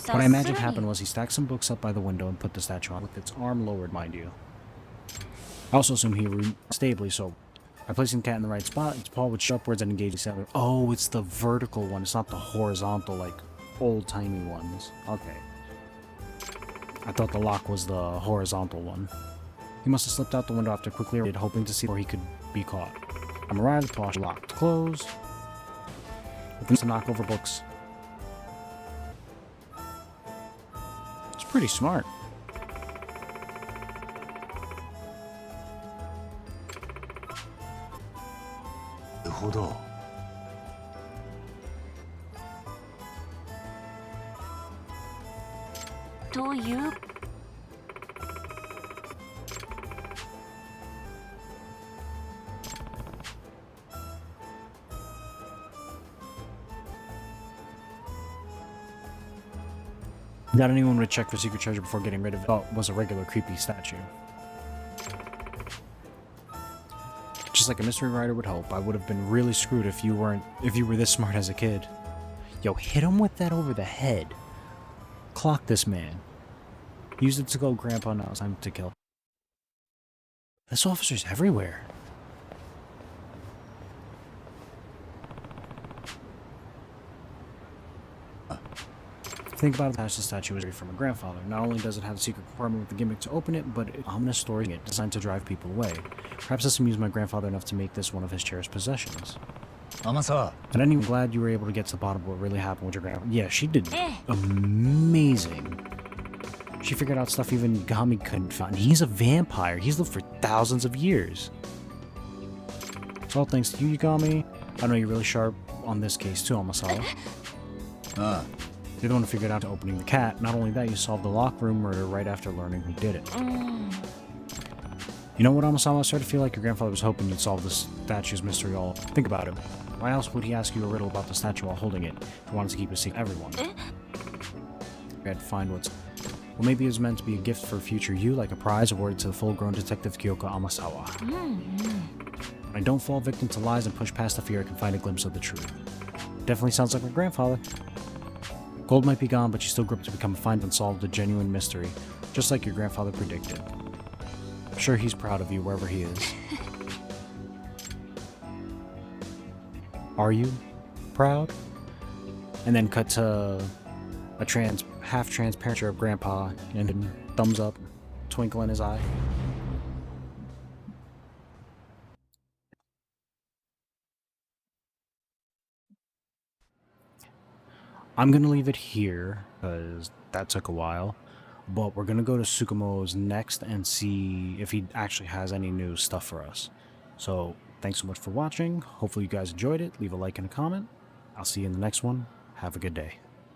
What I imagine happened was he stacked some books up by the window and put the statue on with its arm lowered, mind you. I also assume he rooted stably, so by placing the cat in the right spot, its paw would shoot upwards and engage the other. Oh, it's the vertical one. It's not the horizontal, like old-timey ones. Okay. I thought the lock was the horizontal one. He must have slipped out the window after quickly hoping to see where he could be caught. I'm arrived, the paw locked closed. To knock over books. It's pretty smart. Not anyone would check for secret treasure before getting rid of it. Oh, it was a regular creepy statue. Just like a mystery writer would hope, I would have been really screwed if you were this smart as a kid. Yo, hit him with that over the head. Clock this man. Use it to go, Grandpa. Now it's time to kill. This officer's everywhere. Think about it, the statue was from a grandfather. Not only does it have a secret compartment with the gimmick to open it, but an ominous story in it designed to drive people away. Perhaps this amused my grandfather enough to make this one of his cherished possessions. Amasawa. And I'm glad you were able to get to the bottom of what really happened with your grandfather. Yeah, she did amazing. She figured out stuff even Yagami couldn't find. He's a vampire. He's lived for thousands of years. It's all thanks to you, Yagami. I know you're really sharp on this case too, Amasawa. You're the one who figured out opening the cat. Not only that, you solved the lock room murder right after learning who did it. You know what, Amasawa? I started to feel like your grandfather was hoping you'd solve the statue's mystery all. Think about it. Why else would he ask you a riddle about the statue while holding it? If he wanted to keep a secret everyone. You had to find what's... Well, maybe it was meant to be a gift for future you, like a prize awarded to the full-grown detective Kyoko Amasawa. When I don't fall victim to lies and push past the fear, I can find a glimpse of the truth. Definitely sounds like my grandfather. Gold might be gone, but you still grew up to become a find and solve a genuine mystery, just like your grandfather predicted. I'm sure he's proud of you wherever he is. Are you proud? And then cut to a half-transparent picture of Grandpa, and then thumbs up, twinkle in his eye. I'm going to leave it here, because that took a while. But we're going to go to Tsukumo's next and see if he actually has any new stuff for us. So, thanks so much for watching. Hopefully you guys enjoyed it. Leave a like and a comment. I'll see you in the next one. Have a good day.